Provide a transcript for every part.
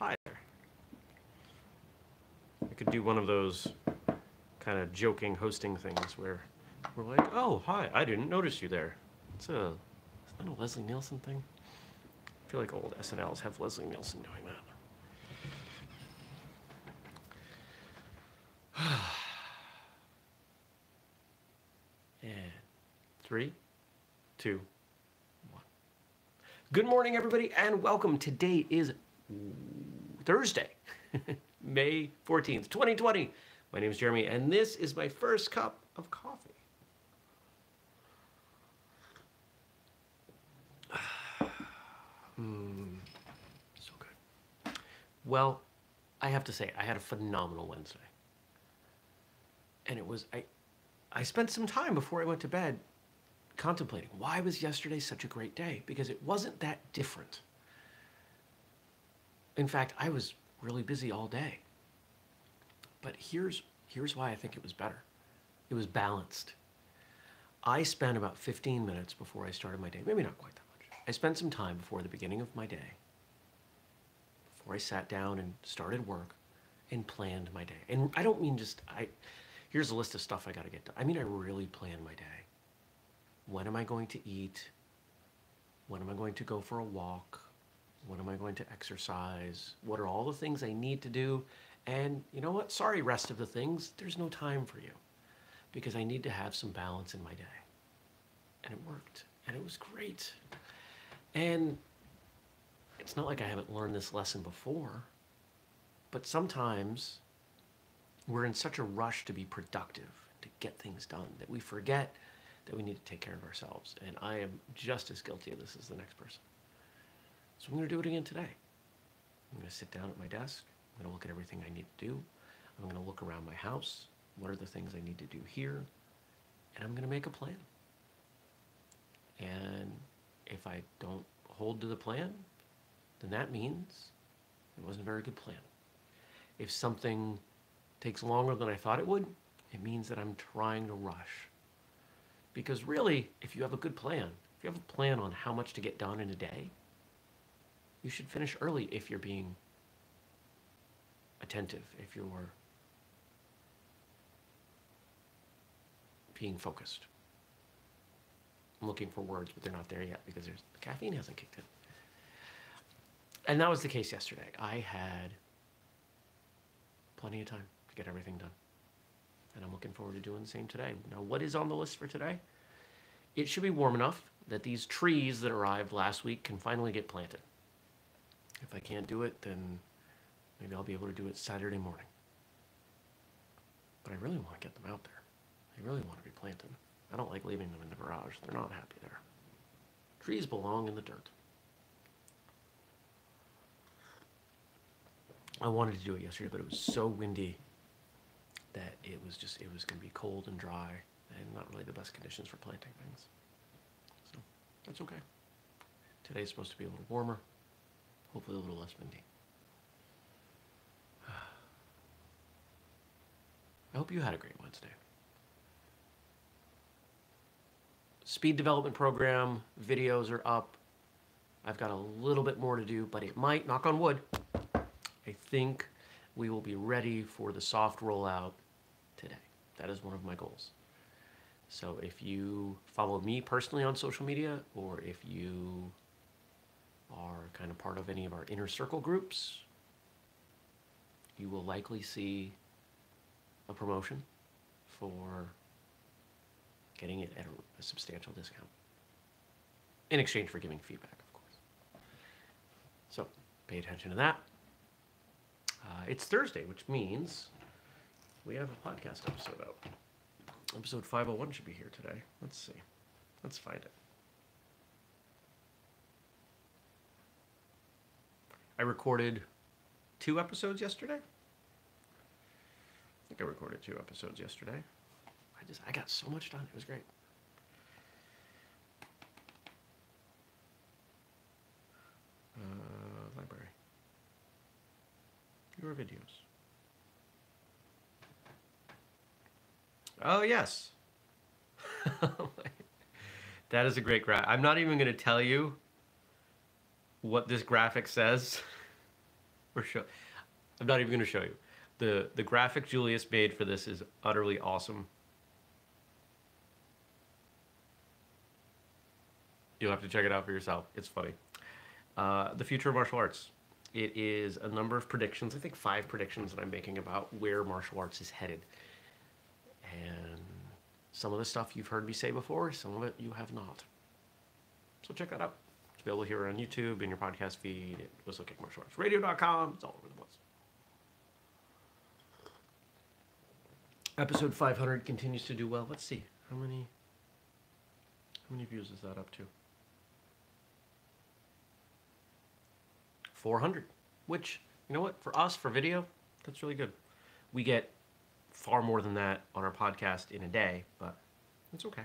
hi there. I could do one of those kind of joking hosting things where we're like, oh, hi, I didn't notice you there. Is that a Leslie Nielsen thing? I feel like old SNLs have Leslie Nielsen doing that. And 3, 2, 1. Good morning, everybody, and welcome. Today is Thursday, May 14th, 2020. My name is Jeremy, and this is my first cup of coffee. So good. Well, I have to say, I had a phenomenal Wednesday. And it was, I spent some time before I went to bed contemplating why was yesterday such a great day, because it wasn't that different. In fact, I was really busy all day. But here's why I think it was better. It was balanced. I spent about 15 minutes before I started my day, maybe not quite that much. I spent some time before the beginning of my day, before I sat down and started work and planned my day. And I don't mean just, here's a list of stuff I gotta get done. I mean, I really planned my day. When am I going to eat? When am I going to go for a walk? When am I going to exercise? What are all the things I need to do? And you know what? Sorry, rest of the things, there's no time for you, because I need to have some balance in my day. And it worked, and it was great. And it's not like I haven't learned this lesson before, but sometimes we're in such a rush to be productive, to get things done, that we forget that we need to take care of ourselves. And I am just as guilty of this as the next person. So I'm gonna do it again today. I'm gonna sit down at my desk. I'm gonna look at everything I need to do. I'm gonna look around my house. What are the things I need to do here? And I'm gonna make a plan. And if I don't hold to the plan, then that means it wasn't a very good plan. If something takes longer than I thought it would, it means that I'm trying to rush. Because really, if you have a good plan, if you have a plan on how much to get done in a day, you should finish early if you're being attentive, if you're being focused. I'm looking for words, but they're not there yet because the caffeine hasn't kicked in. And that was the case yesterday. I had plenty of time to get everything done. And I'm looking forward to doing the same today. Now, what is on the list for today? It should be warm enough that these trees that arrived last week can finally get planted. If I can't do it, then maybe I'll be able to do it Saturday morning. But I really want to get them out there. I really want to be planted. I don't like leaving them in the garage. They're not happy there. Trees belong in the dirt. I wanted to do it yesterday, but it was so windy that it was going to be cold and dry and not really the best conditions for planting things. So that's okay. Today's supposed to be a little warmer, hopefully a little less windy. I hope you had a great Wednesday. Speed development program, videos are up. I've got a little bit more to do, but it might, knock on wood, I think we will be ready for the soft rollout today. That is one of my goals. So if you follow me personally on social media, or if you are kind of part of any of our inner circle groups, you will likely see a promotion for getting it at a substantial discount in exchange for giving feedback, of course. So pay attention to that. It's Thursday, which means we have a podcast episode out. Episode 501 should be here today. Let's see. Let's find it. I recorded 2 episodes yesterday. I think I recorded 2 episodes yesterday. I got so much done. It was great. Library. Your videos. Oh, yes. That is a great graph. I'm not even going to tell you what this graphic says Or show. I'm not even going to show you. The graphic Julius made for this is utterly awesome. You'll have to check it out for yourself. It's funny. The future of martial arts. It is a number of predictions, I think 5 predictions that I'm making about where martial arts is headed. And some of the stuff you've heard me say before, some of it you have not. So check that out. It's available here on YouTube, in your podcast feed, at whistlekickmartialartsradio.com. It's all over the place. Episode 500 continues to do well. Let's see. How many views is that up to? 400, which, you know what, for us, for video, that's really good. We get far more than that on our podcast in a day, but it's okay.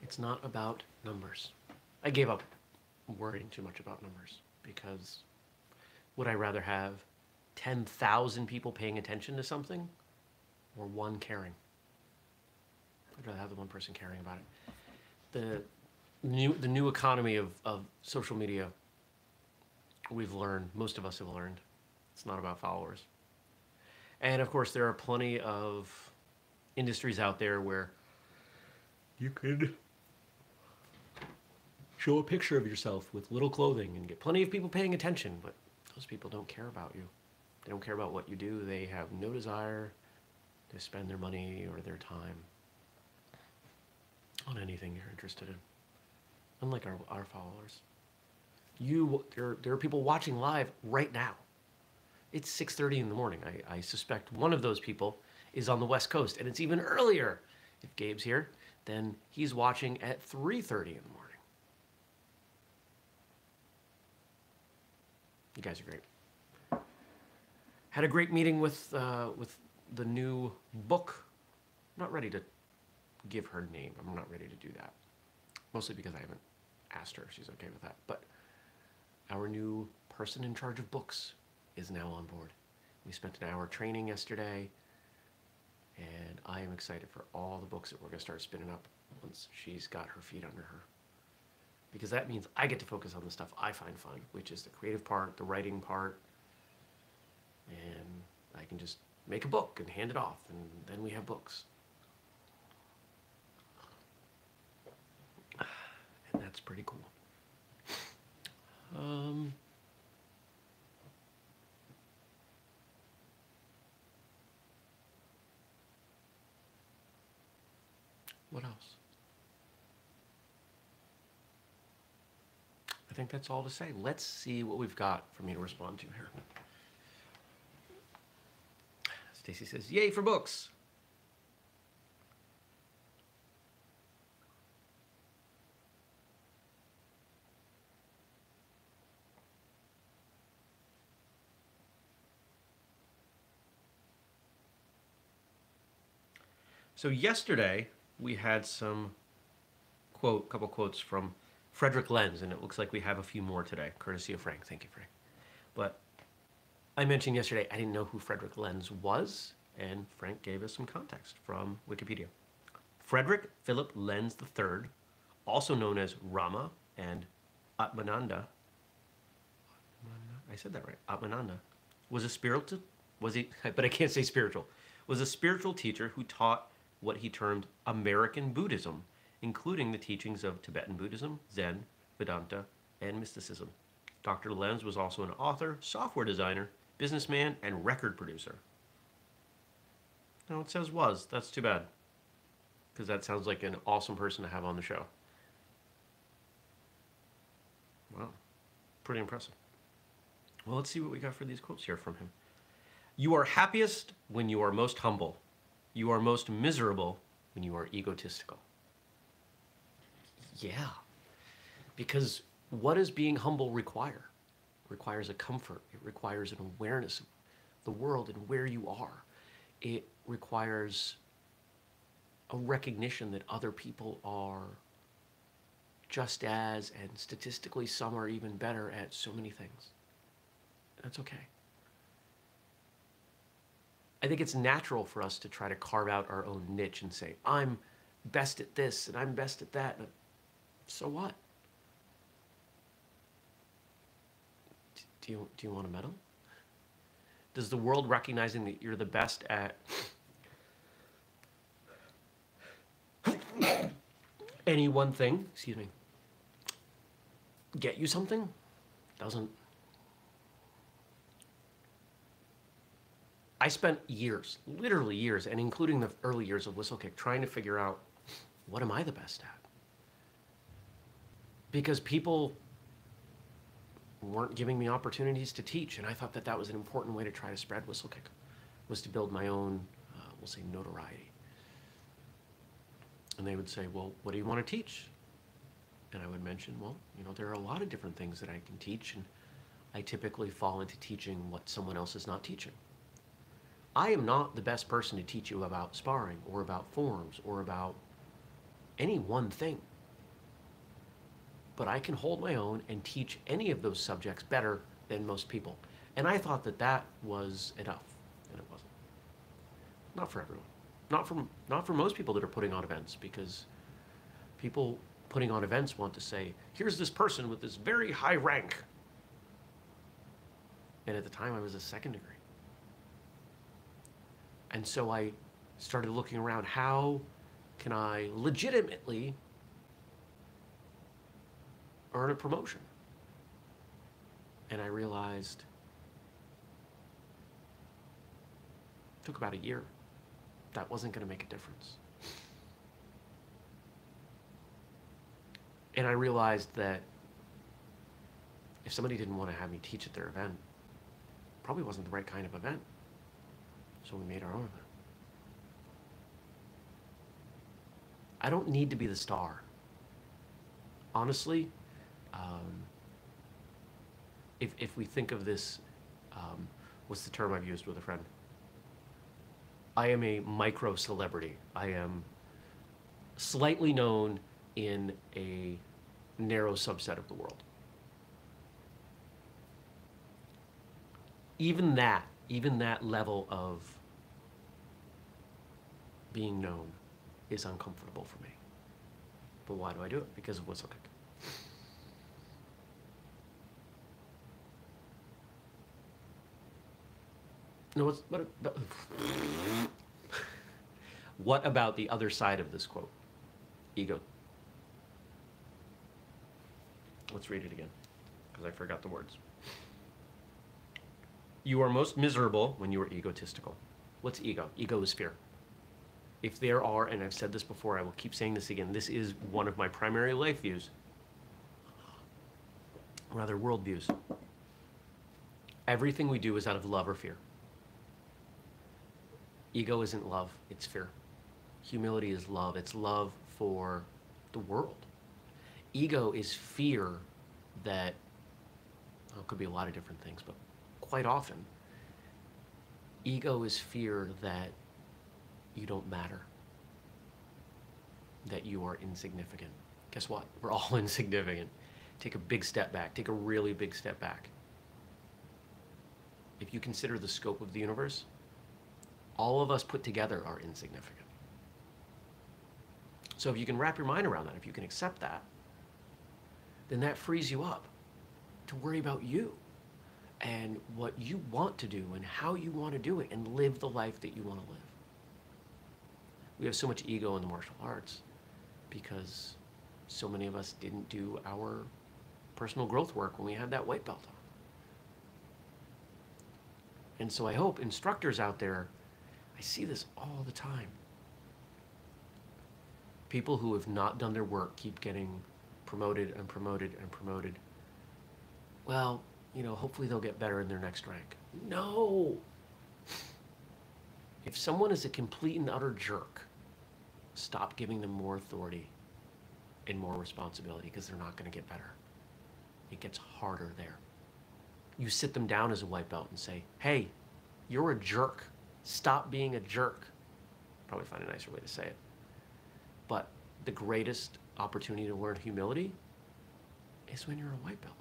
It's not about numbers. I gave up worrying too much about numbers because would I rather have 10,000 people paying attention to something or one caring? I'd rather have the one person caring about it. The new economy of social media, we've learned, most of us have learned, it's not about followers. And of course, there are plenty of industries out there where you could show a picture of yourself with little clothing and get plenty of people paying attention, but those people don't care about you. They don't care about what you do. They have no desire to spend their money or their time on anything you're interested in. Unlike our followers. There are people watching live right now. It's 6:30 in the morning. I suspect one of those people is on the West Coast, and it's even earlier. If Gabe's here, then he's watching at 3:30 in the morning. You guys are great. Had a great meeting with the new book. I'm not ready to give her name. I'm not ready to do that. Mostly because I haven't asked her if she's okay with that. But our new person in charge of books is now on board. We spent an hour training yesterday, and I am excited for all the books that we're going to start spinning up once she's got her feet under her. Because that means I get to focus on the stuff I find fun, which is the creative part, the writing part, and I can just make a book and hand it off, and then we have books. And that's pretty cool. What else? I think that's all to say. Let's see what we've got for me to respond to here. Stacy says, "Yay for books." So yesterday we had some couple quotes from Frederick Lenz, and it looks like we have a few more today, courtesy of Frank. Thank you, Frank. But I mentioned yesterday I didn't know who Frederick Lenz was, and Frank gave us some context from Wikipedia. Frederick Philip Lenz III, also known as Rama and Atmananda, I said that right, Atmananda, was a spiritual, but I can't say spiritual, was a spiritual teacher who taught what he termed American Buddhism, including the teachings of Tibetan Buddhism, Zen, Vedanta, and mysticism. Dr. Lenz was also an author, software designer, businessman, and record producer. No, it says was. That's too bad, because that sounds like an awesome person to have on the show. Wow, pretty impressive. Well, let's see what we got for these quotes here from him. "You are happiest when you are most humble. You are most miserable when you are egotistical." Yeah, because what does being humble require? It requires a comfort. It requires an awareness of the world and where you are. It requires a recognition that other people are just as, and statistically some are even better at so many things. That's okay. I think it's natural for us to try to carve out our own niche and say, I'm best at this and I'm best at that. So what? Do you want a medal? Does the world recognizing that you're the best at any one thing, excuse me, get you something? Doesn't. I spent years, literally years, and including the early years of whistlekick, trying to figure out, what am I the best at? Because people weren't giving me opportunities to teach, and I thought that that was an important way to try to spread whistlekick, was to build my own, we'll say, notoriety. And they would say, well, what do you want to teach? And I would mention, well, you know, there are a lot of different things that I can teach, and I typically fall into teaching what someone else is not teaching. I am not the best person to teach you about sparring or about forms or about any one thing. But I can hold my own and teach any of those subjects better than most people. And I thought that that was enough, and it wasn't. Not for everyone. Not for most people that are putting on events, because people putting on events want to say, here's this person with this very high rank. And at the time I was a second degree. And so I started looking around, how can I legitimately earn a promotion? And I realized it took about a year. That wasn't going to make a difference. And I realized that if somebody didn't want to have me teach at their event, it probably wasn't the right kind of event. So we made our own event. I don't need to be the star. Honestly, if we think of this, what's the term I've used with a friend? I am a micro celebrity. I am slightly known in a narrow subset of the world. Even that level of being known is uncomfortable for me. But why do I do it? Because of whistlekick. No, what about the other side of this quote? Ego. Let's read it again, because I forgot the words. You are most miserable when you are egotistical. What's ego? Ego is fear. If there are, and I've said this before, I will keep saying this again, this is one of my primary life views, rather worldviews. Everything we do is out of love or fear. Ego isn't love, it's fear. Humility is love, it's love for the world. Ego is fear that, well, it could be a lot of different things, but quite often, ego is fear that you don't matter, that you are insignificant. Guess what? We're all insignificant. Take a big step back, take a really big step back. If you consider the scope of the universe, all of us put together are insignificant. So if you can wrap your mind around that, if you can accept that, then that frees you up to worry about you and what you want to do and how you want to do it and live the life that you want to live. We have so much ego in the martial arts because so many of us didn't do our personal growth work when we had that white belt on. And so I hope instructors out there, I see this all the time. People who have not done their work keep getting promoted and promoted and promoted. Well, you know, hopefully they'll get better in their next rank. No! If someone is a complete and utter jerk, stop giving them more authority and more responsibility, because they're not going to get better. It gets harder there. You sit them down as a white belt and say, hey, you're a jerk. Stop being a jerk. Probably find a nicer way to say it. But the greatest opportunity to learn humility is when you're a white belt.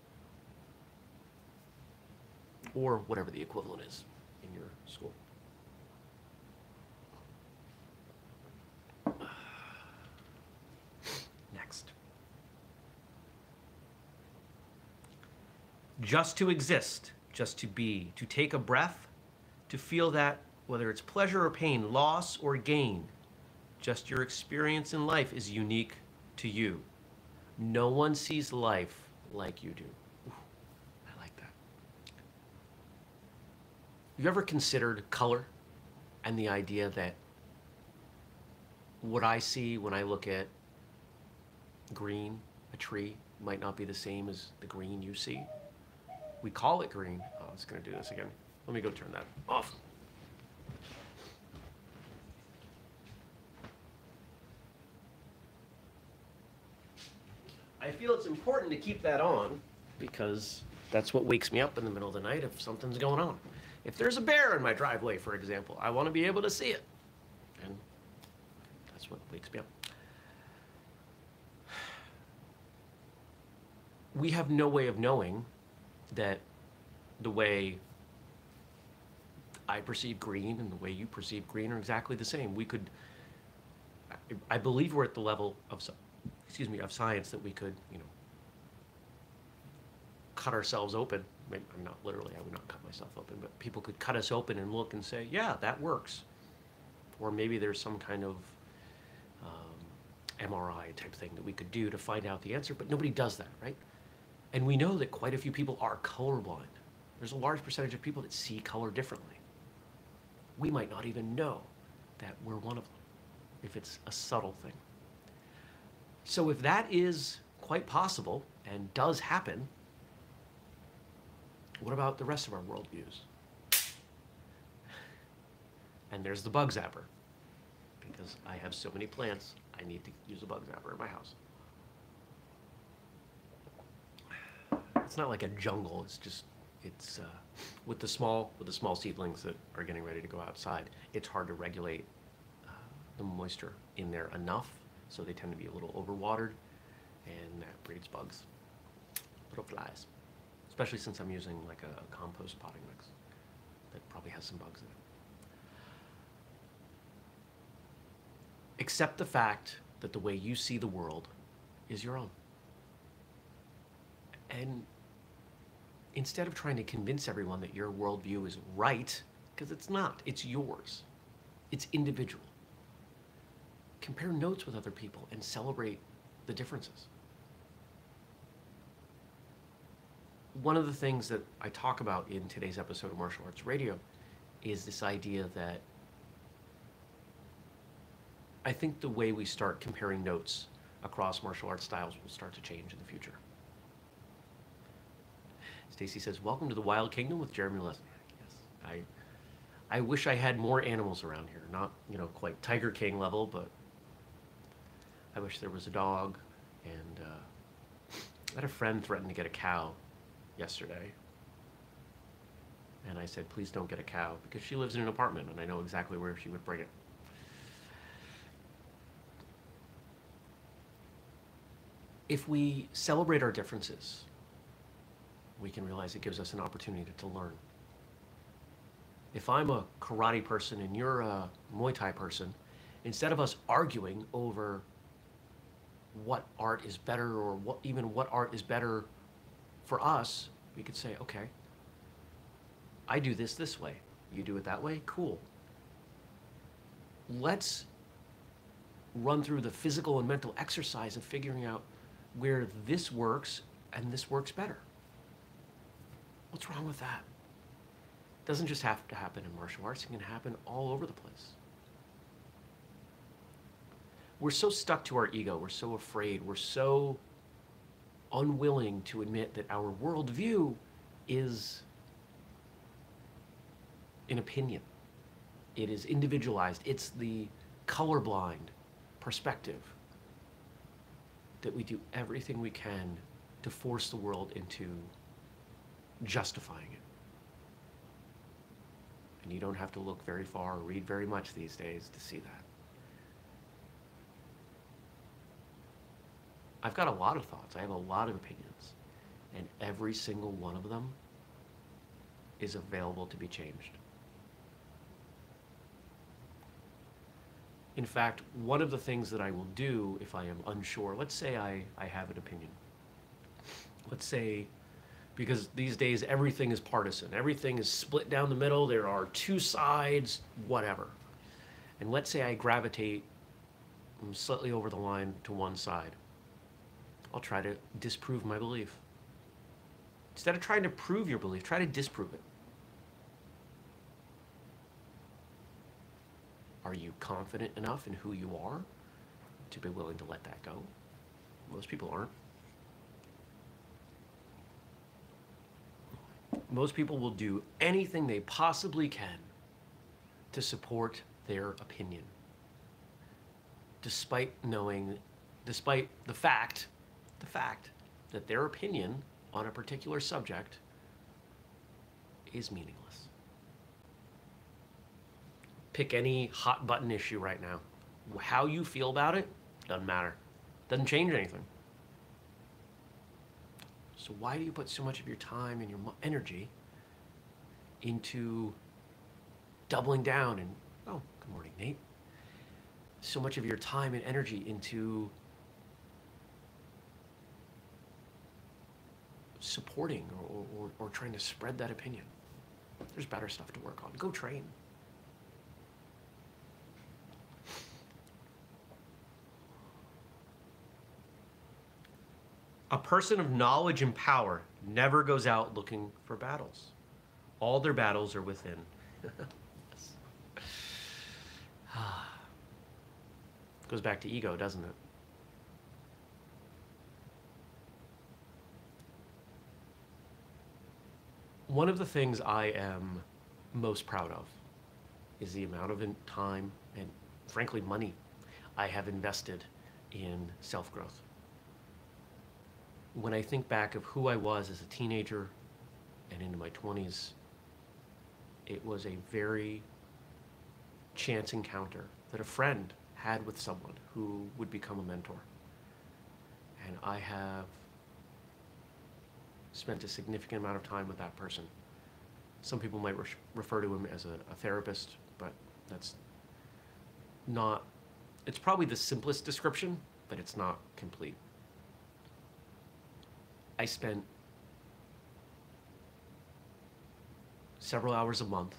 Or whatever the equivalent is in your school. Next. Just to exist just to be, to take a breath, to feel that whether it's pleasure or pain, loss or gain, just your experience in life is unique to you. No one sees life like you do. Ooh, I like that. Have you ever considered color and the idea that what I see when I look at green, a tree, might not be the same as the green you see? We call it green. Oh, it's going to do this again. Let me go turn that off. I feel it's important to keep that on because that's what wakes me up in the middle of the night if something's going on. If there's a bear in my driveway, for example, I want to be able to see it. And that's what wakes me up. We have no way of knowing that the way I perceive green and the way you perceive green are exactly the same. We could, I believe we're at the level of, of science that we could, cut ourselves open. Maybe, I'm not literally, I would not cut myself open, but people could cut us open and look and say, yeah, that works. Or maybe there's some kind of MRI type thing that we could do to find out the answer, but nobody does that, right? And we know that quite a few people are colorblind. There's a large percentage of people that see color differently. We might not even know that we're one of them, if it's a subtle thing. So if that is quite possible and does happen, what about the rest of our worldviews? And there's the bug zapper. Because I have so many plants, I need to use a bug zapper in my house. It's not like a jungle, it's with the small seedlings that are getting ready to go outside, it's hard to regulate the moisture in there enough, so they tend to be a little overwatered, and that breeds bugs, little flies. Especially since I'm using like a compost potting mix that probably has some bugs in it. Accept the fact that the way you see the world is your own. And instead of trying to convince everyone that your worldview is right, because it's not, it's yours. It's individual. Compare notes with other people and celebrate the differences. One of the things that I talk about in today's episode of Martial Arts Radio is this idea that I think the way we start comparing notes across martial arts styles will start to change in the future. Stacy says, welcome to the Wild Kingdom with Jeremy Lesnar. Yes, I wish I had more animals around here. Not, quite Tiger King level, but I wish there was a dog. And I had a friend threaten to get a cow yesterday. And I said, please don't get a cow, because she lives in an apartment and I know exactly where she would bring it. If we celebrate our differences, we can realize it gives us an opportunity to learn. If I'm a karate person and you're a Muay Thai person, instead of us arguing over what art is better or what art is better for us, we could say, okay, I do this way. You do it that way? Cool. Let's run through the physical and mental exercise of figuring out where this works and this works better. What's wrong with that? It doesn't just have to happen in martial arts. It can happen all over the place. We're so stuck to our ego. We're so afraid. We're so unwilling to admit that our worldview is an opinion. It is individualized. It's the colorblind perspective that we do everything we can to force the world into justifying it. And you don't have to look very far or read very much these days to see that. I've got a lot of thoughts. I have a lot of opinions. And every single one of them is available to be changed. In fact, one of the things that I will do if I am unsure, let's say I have an opinion. Let's say because these days everything is partisan. Everything is split down the middle. There are two sides, whatever. And let's say I gravitate slightly over the line to one side. I'll try to disprove my belief. Instead of trying to prove your belief, try to disprove it. Are you confident enough in who you are to be willing to let that go? Most people aren't. Most people will do anything they possibly can to support their opinion, despite the fact that their opinion on a particular subject is meaningless. Pick any hot button issue right now. How you feel about it doesn't matter. Doesn't change anything. So why do you put so much of your time and your energy into doubling down and, oh, good morning, Nate. So much of your time and energy into supporting or trying to spread that opinion? There's better stuff to work on. Go train. A person of knowledge and power never goes out looking for battles. All their battles are within. Goes back to ego, doesn't it? One of the things I am most proud of is the amount of time and, frankly, money I have invested in self-growth. When I think back of who I was as a teenager and into my 20s, it was a very chance encounter that a friend had with someone who would become a mentor. And I have spent a significant amount of time with that person. Some people might refer to him as a therapist, but that's not, it's probably the simplest description, but it's not complete. I spent several hours a month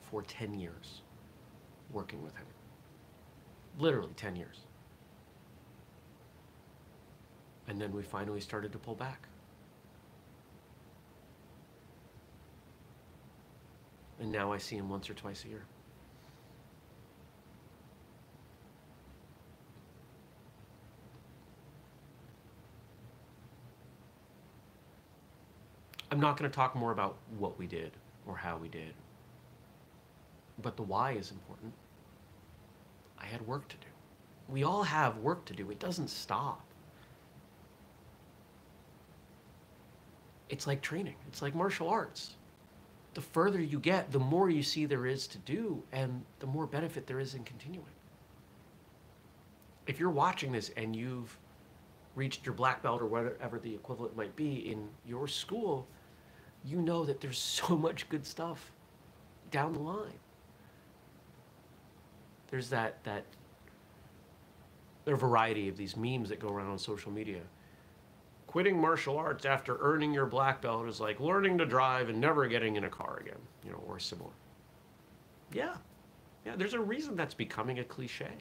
for 10 years working with him. Literally 10 years. And then we finally started to pull back. And now I see him once or twice a year. I'm not going to talk more about what we did or how we did, but the why is important. I had work to do. We all have work to do. It doesn't stop. It's like training. It's like martial arts. The further you get, the more you see there is to do, and the more benefit there is in continuing. If you're watching this and you've reached your black belt or whatever the equivalent might be in your school, you know that there's so much good stuff down the line. There's there are a variety of these memes that go around on social media. Quitting martial arts after earning your black belt is like learning to drive and never getting in a car again, or similar. Yeah, there's a reason that's becoming a cliche.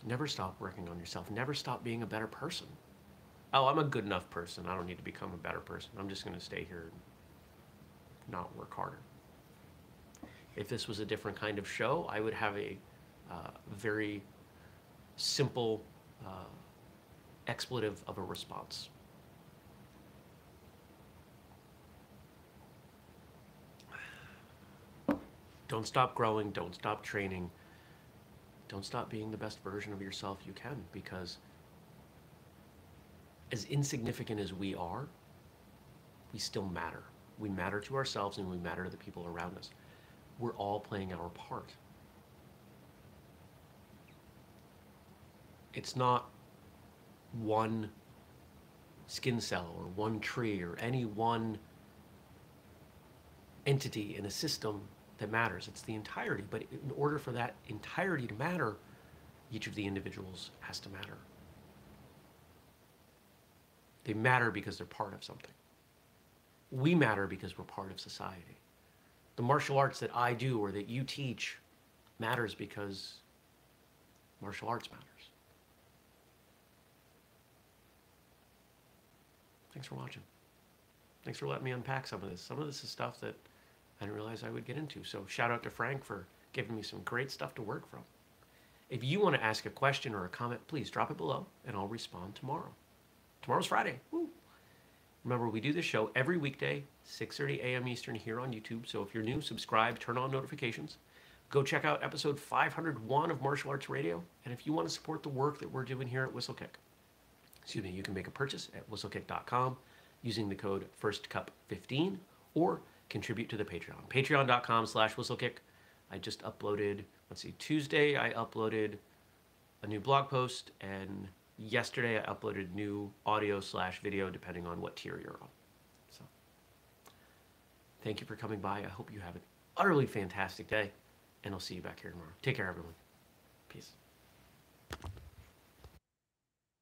Never stop working on yourself. Never stop being a better person. Oh, I'm a good enough person. I don't need to become a better person. I'm just going to stay here and not work harder. If this was a different kind of show, I would have a very simple expletive of a response. Don't stop growing. Don't stop training. Don't stop being the best version of yourself you can, because as insignificant as we are, we still matter. We matter to ourselves and we matter to the people around us. We're all playing our part. It's not one skin cell or one tree or any one entity in a system that matters. It's the entirety. But in order for that entirety to matter, each of the individuals has to matter. They matter because they're part of something. We matter because we're part of society. The martial arts that I do or that you teach matters because martial arts matters. Thanks for watching. Thanks for letting me unpack some of this. Some of this is stuff that I didn't realize I would get into. So shout out to Frank for giving me some great stuff to work from. If you want to ask a question or a comment, please drop it below and I'll respond tomorrow. Tomorrow's Friday. Woo. Remember, we do this show every weekday, 6:30 a.m. Eastern here on YouTube. So if you're new, subscribe, turn on notifications. Go check out episode 501 of Martial Arts Radio. And if you want to support the work that we're doing here at Whistlekick, you can make a purchase at whistlekick.com using the code FIRSTCUP15 or contribute to the Patreon. Patreon.com/whistlekick. I just uploaded, Tuesday I uploaded a new blog post, and yesterday I uploaded new audio/video depending on what tier you're on. So thank you for coming by. I hope you have an utterly fantastic day, and I'll see you back here tomorrow. Take care, everyone. Peace.